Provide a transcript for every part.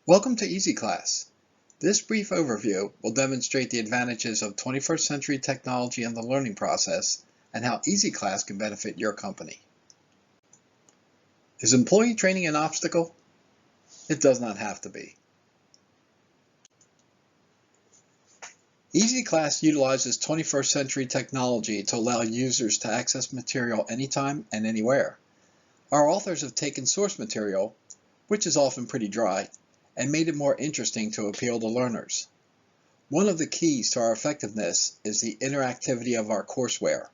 Welcome to EZC Class. This brief overview will demonstrate the advantages of 21st century technology in the learning process and how EZC Class can benefit your company. Is employee training an obstacle? It does not have to be. EZC Class utilizes 21st century technology to allow users to access material anytime and anywhere. Our authors have taken source material, which is often pretty dry, and made it more interesting to appeal to learners. One of the keys to our effectiveness is the interactivity of our courseware.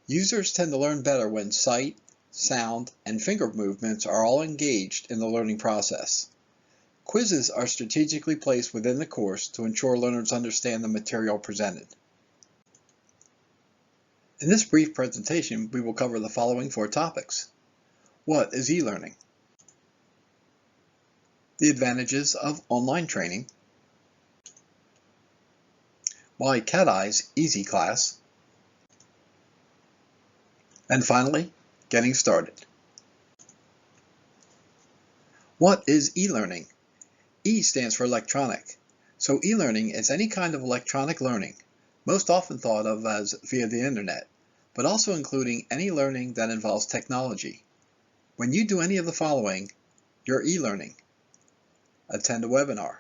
Users tend to learn better when sight, sound, and finger movements are all engaged in the learning process. Quizzes are strategically placed within the course to ensure learners understand the material presented. In this brief presentation, we will cover the following 4 topics. What is e-learning? The advantages of online training, why Cat Eye's EZC Class, and finally, getting started. What is e-learning? E stands for electronic, so e-learning is any kind of electronic learning, most often thought of as via the internet, but also including any learning that involves technology. When you do any of the following, you're e-learning. Attend a webinar,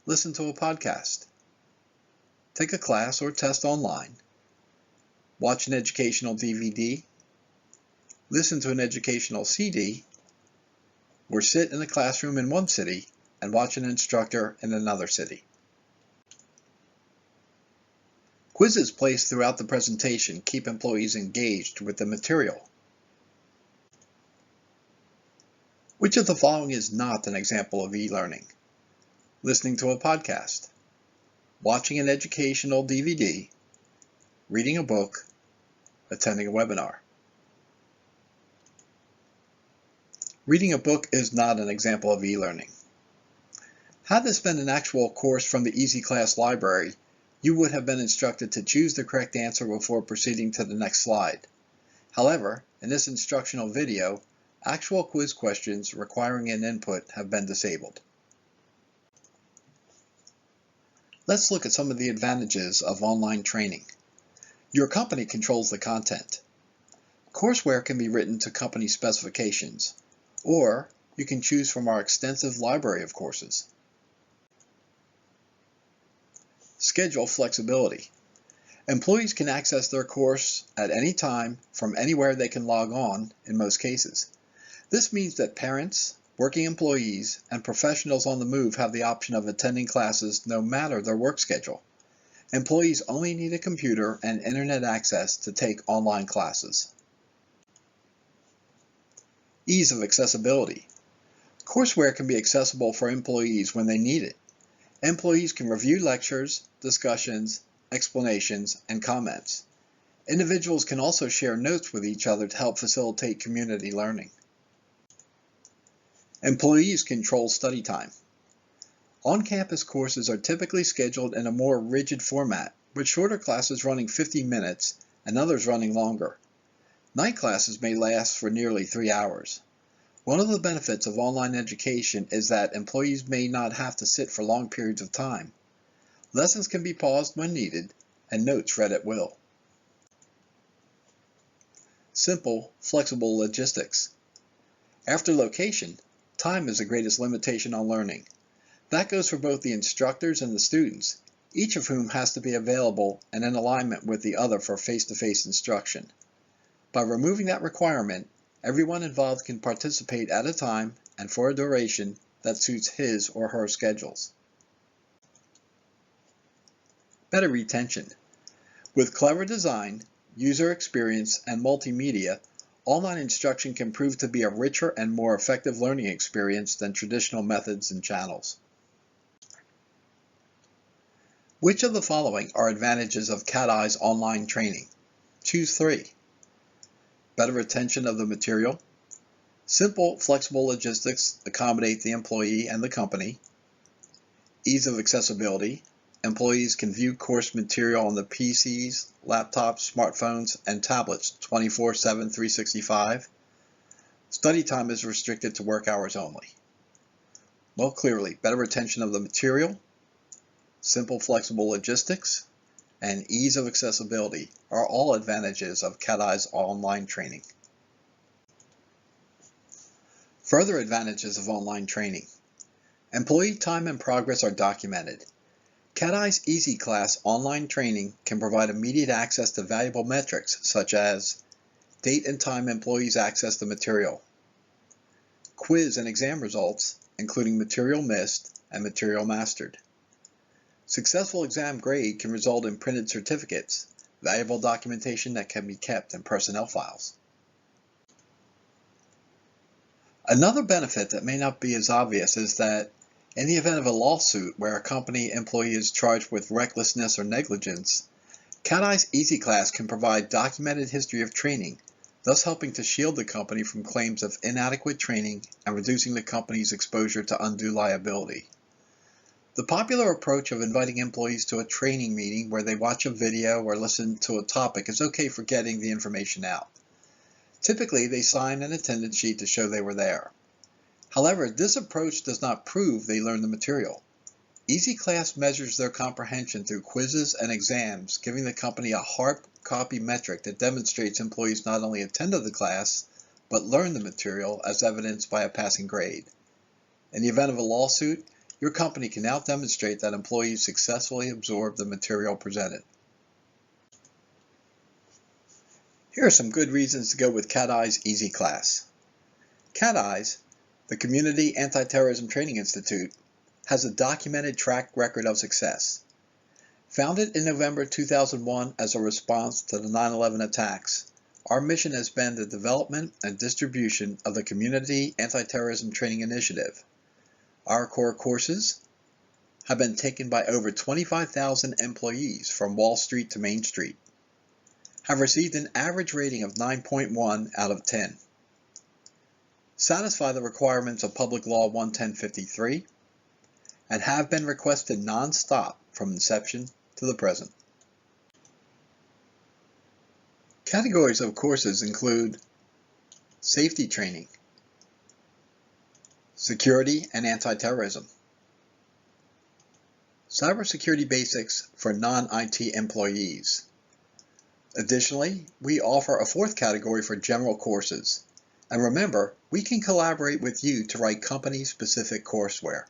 listen to a podcast, take a class or test online, watch an educational DVD, listen to an educational CD, or sit in a classroom in one city and watch an instructor in another city. Quizzes placed throughout the presentation keep employees engaged with the material. Which of the following is not an example of e-learning? Listening to a podcast, watching an educational DVD, reading a book, attending a webinar. Reading a book is not an example of e-learning. Had this been an actual course from the EZC Class library, you would have been instructed to choose the correct answer before proceeding to the next slide. However, in this instructional video, actual quiz questions requiring an input have been disabled. Let's look at some of the advantages of online training. Your company controls the content. Courseware can be written to company specifications, or you can choose from our extensive library of courses. Schedule flexibility. Employees can access their course at any time from anywhere they can log on in most cases. This means that parents, working employees, and professionals on the move have the option of attending classes no matter their work schedule. Employees only need a computer and internet access to take online classes. Ease of accessibility. Courseware can be accessible for employees when they need it. Employees can review lectures, discussions, explanations, and comments. Individuals can also share notes with each other to help facilitate community learning. Employees control study time. On-campus courses are typically scheduled in a more rigid format, with shorter classes running 50 minutes and others running longer. Night classes may last for nearly 3 hours. One of the benefits of online education is that employees may not have to sit for long periods of time. Lessons can be paused when needed and notes read at will. Simple, flexible logistics. After location, time is the greatest limitation on learning. That goes for both the instructors and the students, each of whom has to be available and in alignment with the other for face-to-face instruction. By removing that requirement, everyone involved can participate at a time and for a duration that suits his or her schedules. Better retention. With clever design, user experience, and multimedia, online instruction can prove to be a richer and more effective learning experience than traditional methods and channels. Which of the following are advantages of Cat Eye's online training? Choose 3. Better retention of the material. Simple, flexible logistics accommodate the employee and the company. Ease of accessibility. Employees can view course material on the PCs, laptops, smartphones, and tablets 24/7, 365. Study time is restricted to work hours only. Well, clearly, better retention of the material, simple flexible logistics, and ease of accessibility are all advantages of CAT-Eye's online training. Further advantages of online training. Employee time and progress are documented. CAT-Eye's Easy Class online training can provide immediate access to valuable metrics such as date and time employees access the material, quiz and exam results, including material missed and material mastered. Successful exam grade can result in printed certificates, valuable documentation that can be kept in personnel files. Another benefit that may not be as obvious is that in the event of a lawsuit where a company employee is charged with recklessness or negligence, CAT-Eye's Easy Class can provide documented history of training, thus helping to shield the company from claims of inadequate training and reducing the company's exposure to undue liability. The popular approach of inviting employees to a training meeting where they watch a video or listen to a topic is okay for getting the information out. Typically, they sign an attendance sheet to show they were there. However, this approach does not prove they learned the material. Easy Class measures their comprehension through quizzes and exams, giving the company a hard copy metric that demonstrates employees not only attended the class, but learned the material as evidenced by a passing grade. In the event of a lawsuit, your company can now demonstrate that employees successfully absorbed the material presented. Here are some good reasons to go with CAT-Eye's Easy Class. CAT-Eye's, the Community Anti-Terrorism Training Institute, has a documented track record of success. Founded in November 2001 as a response to the 9/11 attacks, our mission has been the development and distribution of the Community Anti-Terrorism Training Initiative. Our core courses have been taken by over 25,000 employees from Wall Street to Main Street, have received an average rating of 9.1 out of 10, satisfy the requirements of Public Law 11053, and have been requested non-stop from inception to the present. Categories of courses include safety training, security and anti-terrorism, cybersecurity basics for non-IT employees. Additionally, we offer a fourth category for general courses. And remember, we can collaborate with you to write company-specific courseware.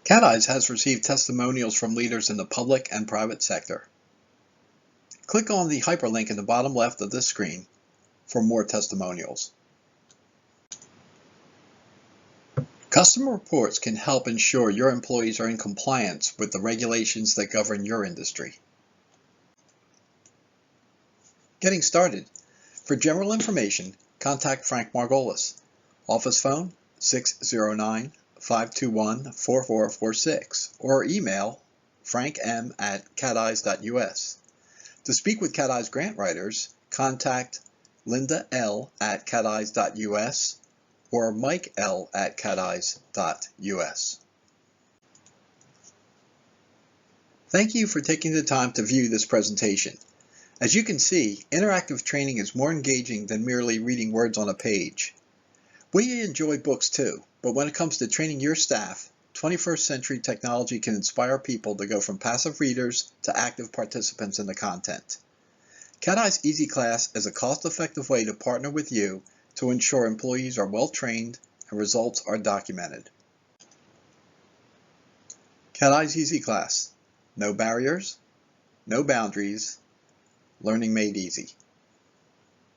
CAT-Eye's has received testimonials from leaders in the public and private sector. Click on the hyperlink in the bottom left of this screen for more testimonials. Customer reports can help ensure your employees are in compliance with the regulations that govern your industry. Getting started. For general information, contact Frank Margolis. Office phone 609-521-4446 or email frank.m@cateyes.us. To speak with CAT-Eye's grant writers, contact Linda L@cateyes.us or Mike L@cateyes.us. Thank you for taking the time to view this presentation. As you can see, interactive training is more engaging than merely reading words on a page. We enjoy books too, but when it comes to training your staff, 21st century technology can inspire people to go from passive readers to active participants in the content. CAT-Eye's Easy Class is a cost-effective way to partner with you to ensure employees are well trained and results are documented. CAT-Eye's Easy Class. No barriers, no boundaries, learning made easy.